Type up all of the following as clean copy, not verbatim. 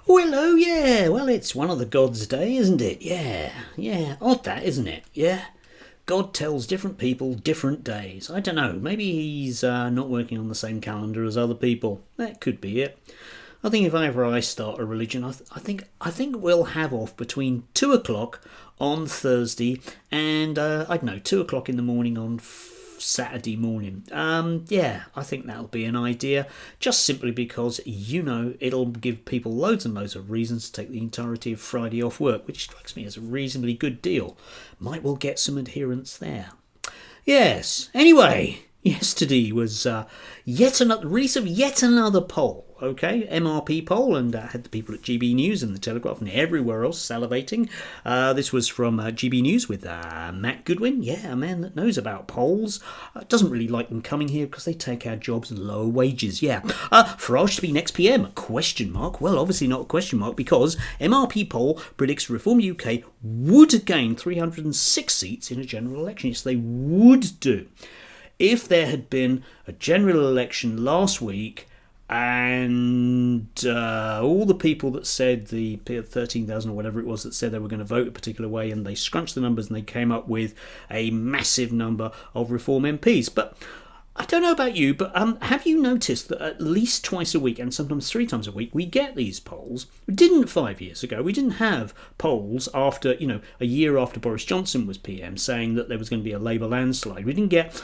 Oh, hello, yeah. Well, it's one of the gods' day, isn't it? Yeah. Odd that, isn't it? Yeah. God tells different people different days. I don't know. Maybe he's not working on the same calendar as other people. That could be it. I think if ever I start a religion, I think we'll have off between 2 o'clock on Thursday and I don't know, 2 o'clock in the morning on Saturday morning. Yeah, I think that'll be an idea. Just simply because it'll give people loads and loads of reasons to take the entirety of Friday off work, which strikes me as a reasonably good deal. Might well get some adherence there. Yes. Anyway, yesterday was yet another poll. Okay, MRP poll, and had the people at GB News and the Telegraph and everywhere else salivating. This was from GB News with Matt Goodwin, a man that knows about polls. Doesn't really like them coming here because they take our jobs and lower wages. Farage to be next PM? Question mark. Well, obviously not a question mark because MRP poll predicts Reform UK would gain 306 seats in a general election. Yes, they would do. If there had been a general election last week, and all the people that said the 13,000 or whatever it was that said they were going to vote a particular way, and they scrunched the numbers and they came up with a massive number of Reform MPs. But I don't know about you, but have you noticed that at least twice a week and sometimes 3 times a week we get these polls? We didn't 5 years ago. We didn't have polls after, a year after Boris Johnson was PM saying that there was going to be a Labour landslide. We didn't get,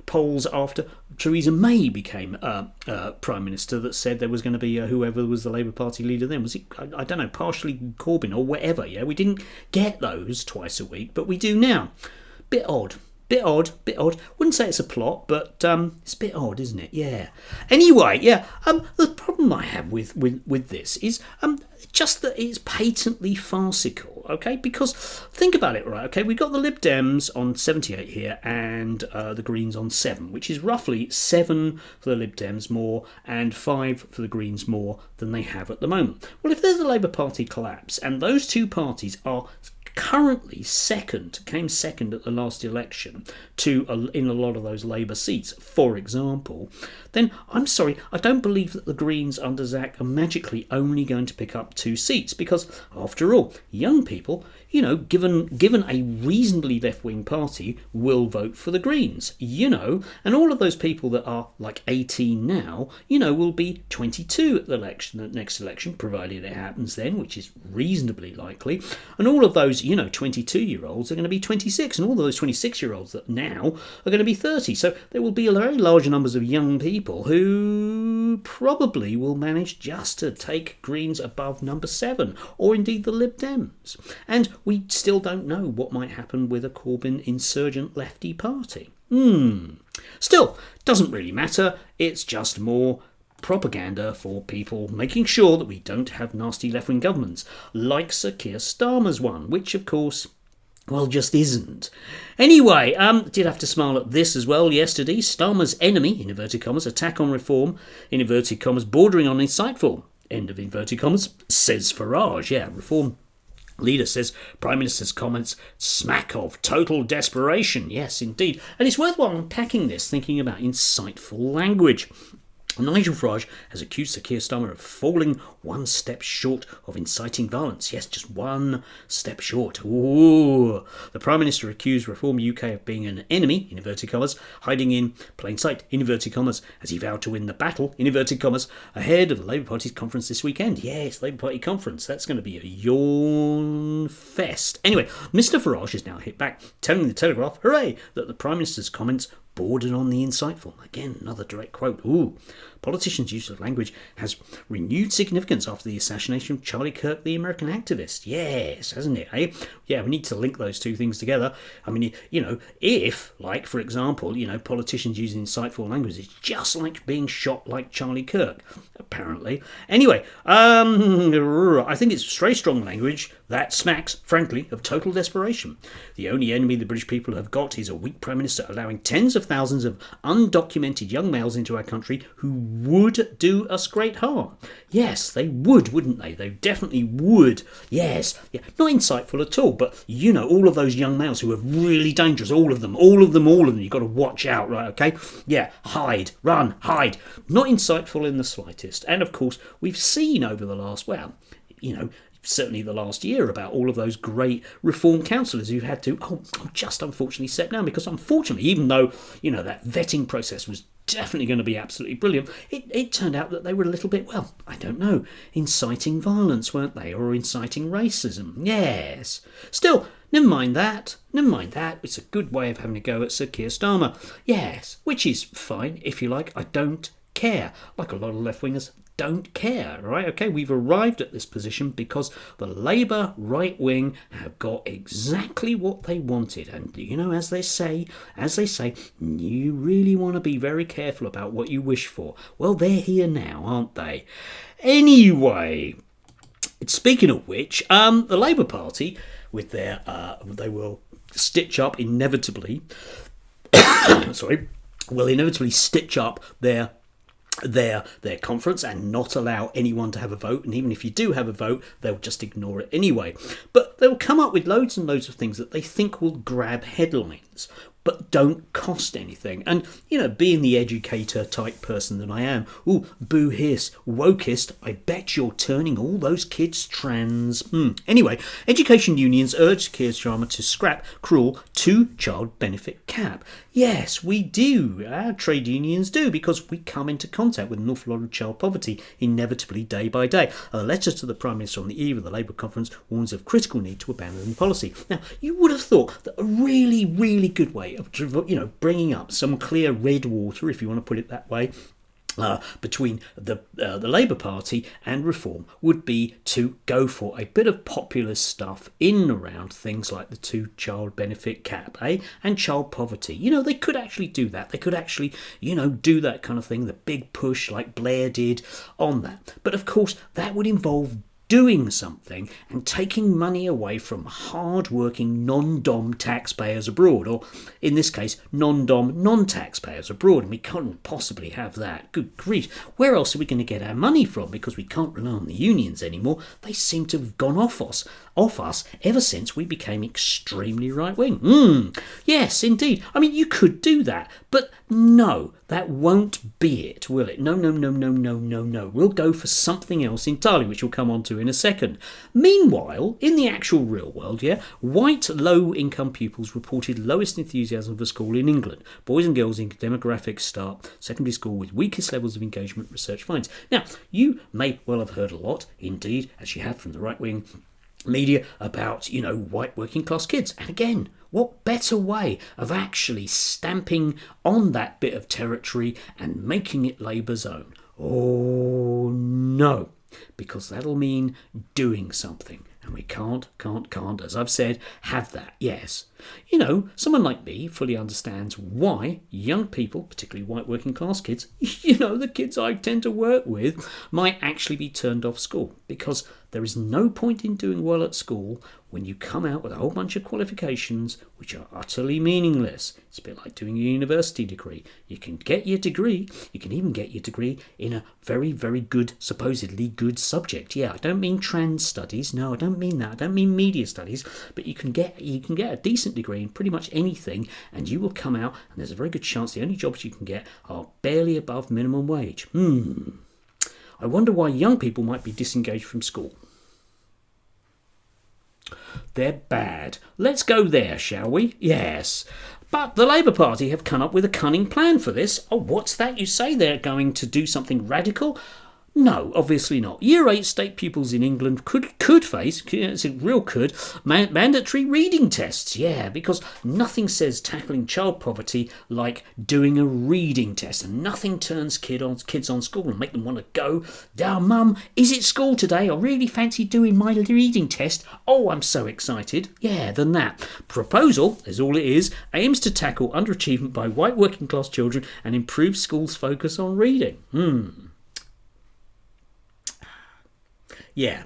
polls after Theresa May became Prime Minister that said there was going to be whoever was the Labour Party leader then. Was it, I don't know, partially Corbyn or whatever, We didn't get those twice a week, but we do now. Bit odd. Bit odd. Wouldn't say it's a plot, but it's a bit odd, isn't it? Yeah. Anyway, the problem I have with this is just that it's patently farcical, okay? Because think about it, right? Okay, we've got the Lib Dems on 78 here and the Greens on 7, which is roughly 7 for the Lib Dems more and 5 for the Greens more than they have at the moment. Well, if there's a Labour Party collapse and those two parties are currently came second at the last election in a lot of those Labour seats, for example, then I'm sorry, I don't believe that the Greens under Zach are magically only going to pick up 2 seats because, after all, young people, given a reasonably left-wing party, will vote for the Greens, and all of those people that are like 18 now, will be 22 at the next election, provided it happens then, which is reasonably likely, and all of those 22-year-olds are going to be 26, and all those 26-year-olds that now are going to be 30. So there will be a very large numbers of young people who probably will manage just to take Greens above number 7, or indeed the Lib Dems. And we still don't know what might happen with a Corbyn insurgent lefty party. Still, doesn't really matter. It's just more propaganda for people making sure that we don't have nasty left-wing governments, like Sir Keir Starmer's one, which, of course, well, just isn't. Anyway, did have to smile at this as well yesterday. Starmer's enemy, in inverted commas, attack on reform, in inverted commas, bordering on insightful, end of inverted commas, says Farage. Reform leader says Prime Minister's comments smack of total desperation. Yes, indeed. And it's worthwhile unpacking this, thinking about insightful language. Nigel Farage has accused Sir Keir Starmer of falling one step short of inciting violence. Yes, just one step short. Ooh. The Prime Minister accused Reform UK of being an enemy, in inverted commas, hiding in plain sight, in inverted commas, as he vowed to win the battle, in inverted commas, ahead of the Labour Party's conference this weekend. Yes, Labour Party conference. That's going to be a yawn fest. Anyway, Mr Farage is now hit back, telling the Telegraph, hooray, that the Prime Minister's comments bordered on the insightful. Again, another direct quote. Ooh. Politicians' use of language has renewed significance after the assassination of Charlie Kirk, the American activist. Yes, hasn't it, eh? Yeah, we need to link those two things together. I mean, if, like, for example, politicians using insightful language is just like being shot like Charlie Kirk, apparently. Anyway, I think it's very strong language that smacks, frankly, of total desperation. The only enemy the British people have got is a weak Prime Minister allowing tens of thousands of undocumented young males into our country who would do us great harm. Yes, they would, wouldn't they? They definitely would. Yes. Yeah. Not insightful at all, but all of those young males who are really dangerous, all of them. You've got to watch out, right, okay? Yeah, hide, run, hide. Not insightful in the slightest. And of course, we've seen over the last, certainly the last year, about all of those great reform councillors who've had to, just unfortunately step down because unfortunately, even though, that vetting process was definitely going to be absolutely brilliant, it turned out that they were a little bit, I don't know, inciting violence, weren't they? Or inciting racism. Yes. Still, never mind that. It's a good way of having a go at Sir Keir Starmer. Yes, which is fine, if you like. I don't care. Like a lot of left-wingers don't care, right? Okay, we've arrived at this position because the Labour right wing have got exactly what they wanted. And, as they say, you really want to be very careful about what you wish for. Well, they're here now, aren't they? Anyway, speaking of which, the Labour Party, with their, they will stitch up inevitably, will inevitably stitch up their conference and not allow anyone to have a vote, and even if you do have a vote, they'll just ignore it anyway. But they'll come up with loads and loads of things that they think will grab headlines but don't cost anything. And, being the educator type person that I am, boo hiss, wokist, I bet you're turning all those kids trans. Anyway, education unions urged Keir Starmer to scrap cruel two-child benefit cap. Yes, we do. Our trade unions do, because we come into contact with an awful lot of child poverty inevitably day by day. A letter to the Prime Minister on the eve of the Labour conference warns of critical need to abandon the policy. Now, you would have thought that a really, really good way of, bringing up some clear red water, if you want to put it that way, between the Labour Party and Reform would be to go for a bit of populist stuff in and around things like the two-child benefit cap, and child poverty. They could actually do that. They could actually, do that kind of thing, the big push like Blair did on that. But of course, that would involve doing something and taking money away from hard-working non-dom taxpayers abroad, or in this case, non-dom non-taxpayers abroad, and we can't possibly have that. Good grief, where else are we going to get our money from? Because we can't rely on the unions anymore. They seem to have gone off us ever since we became extremely right-wing. Yes, indeed. I mean, you could do that, but no, that won't be it, will it? No. We'll go for something else entirely, which we'll come on to in a second. Meanwhile, in the actual real world, white low-income pupils reported lowest enthusiasm for school in England. Boys and girls in demographics start secondary school with weakest levels of engagement, research finds. Now, you may well have heard a lot, indeed, as you have from the right-wing media, about, white working class kids. And again, what better way of actually stamping on that bit of territory and making it Labour's own? Oh, no, because that'll mean doing something. And we can't, as I've said, have that. Yes. Someone like me fully understands why young people, particularly white working class kids, the kids I tend to work with, might actually be turned off school. Because there is no point in doing well at school when you come out with a whole bunch of qualifications which are utterly meaningless. It's a bit like doing a university degree. You can get your degree, you can even get your degree in a very, very good, supposedly good subject. Yeah, I don't mean trans studies. No, I don't mean that. I don't mean media studies. But you can get a decent degree in pretty much anything, and you will come out, and there's a very good chance the only jobs you can get are barely above minimum wage. I wonder why young people might be disengaged from school. They're bad. Let's go there, shall we? Yes. But the Labour Party have come up with a cunning plan for this. Oh, what's that you say? They're going to do something radical? No, obviously not. Year 8 state pupils in England could face, it's a real could, mandatory reading tests. Yeah, because nothing says tackling child poverty like doing a reading test, and nothing turns kids on school and make them want to go, Mum, is it school today? I really fancy doing my reading test. Oh, I'm so excited. Yeah, than that. Proposal, is all it is, aims to tackle underachievement by white working class children and improve schools' focus on reading. Yeah.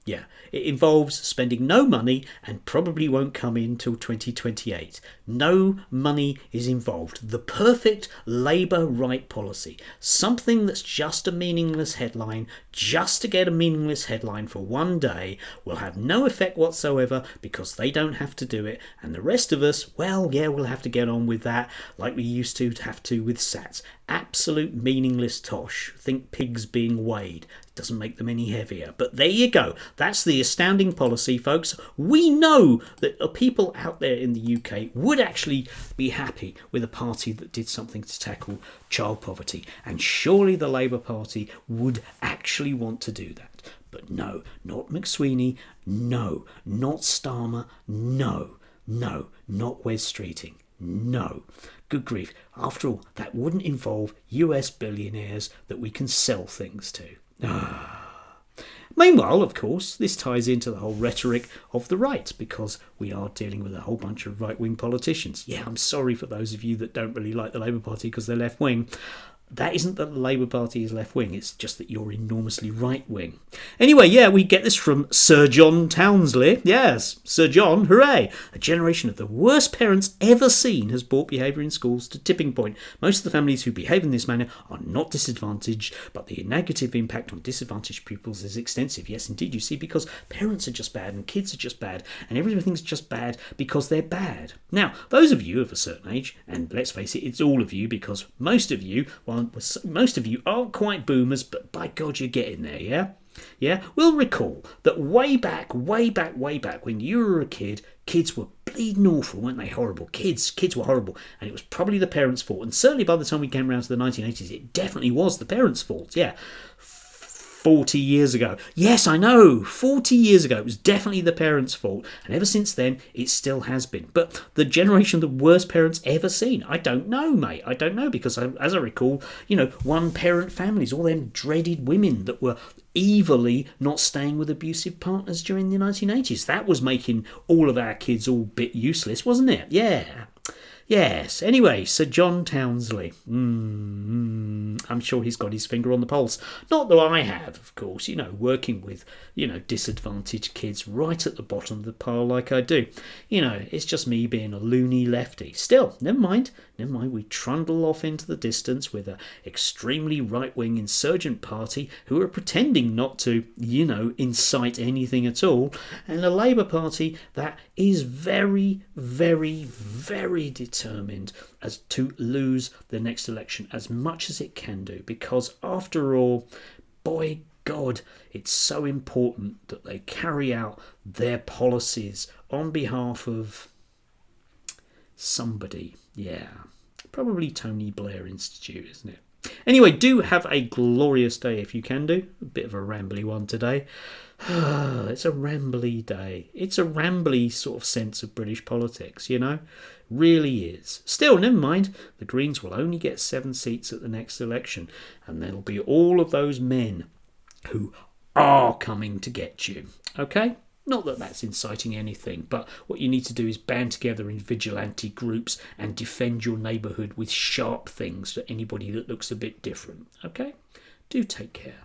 It involves spending no money and probably won't come in till 2028. No money is involved. The perfect Labour right policy. Something that's just a meaningless headline, just to get a meaningless headline for one day, will have no effect whatsoever because they don't have to do it. And the rest of us, we'll have to get on with that like we used to have to with SATs. absolute meaningless tosh. Think pigs being weighed. It doesn't make them any heavier. But there you go. That's the astounding policy, folks. We know that people out there in the UK would actually be happy with a party that did something to tackle child poverty. And surely the Labour Party would actually want to do that. But no, not McSweeney. No, not Starmer. No, not Wes Streeting. No. Good grief. After all, that wouldn't involve US billionaires that we can sell things to. Meanwhile, of course, this ties into the whole rhetoric of the right, because we are dealing with a whole bunch of right-wing politicians. Yeah, I'm sorry for those of you that don't really like the Labour Party because they're left-wing. That isn't that the Labour Party is left-wing, it's just that you're enormously right-wing. Anyway, yeah, we get this from Sir John Townsley. Yes, Sir John, hooray! A generation of the worst parents ever seen has brought behaviour in schools to tipping point. Most of the families who behave in this manner are not disadvantaged, but the negative impact on disadvantaged pupils is extensive. Yes, indeed, you see, because parents are just bad and kids are just bad and everything's just bad because they're bad. Now, those of you of a certain age, and let's face it, it's all of you, because most of you, most of you aren't quite boomers, but by God, you're getting there, yeah? Yeah? We'll recall that way back, when you were a kid, kids were bleeding awful, weren't they? Horrible. Kids were horrible. And it was probably the parents' fault. And certainly by the time we came around to the 1980s, it definitely was the parents' fault, yeah. 40 years ago. Yes, I know. 40 years ago, it was definitely the parents' fault. And ever since then, it still has been. But the generation of the worst parents ever seen, I don't know, mate. I don't know, because as I recall, one-parent families, all them dreaded women that were evilly not staying with abusive partners during the 1980s. That was making all of our kids all bit useless, wasn't it? Yeah. Yes. Anyway, Sir John Townsley. I'm sure he's got his finger on the pulse. Not that I have, of course, working with, disadvantaged kids right at the bottom of the pile like I do. It's just me being a loony lefty. Still, never mind. We trundle off into the distance with an extremely right-wing insurgent party who are pretending not to, incite anything at all, and a Labour Party that is very, very, very determined as to lose the next election as much as it can do, because after all, by God, it's so important that they carry out their policies on behalf of somebody. Yeah, probably Tony Blair Institute, isn't it? Anyway, do have a glorious day if you can do. A bit of a rambly one today. It's a rambly day. It's a rambly sort of sense of British politics, Really is. Still, never mind. The Greens will only get 7 seats at the next election, and there'll be all of those men who are coming to get you. Okay? Not that that's inciting anything, but what you need to do is band together in vigilante groups and defend your neighbourhood with sharp things to anybody that looks a bit different. Okay? Do take care.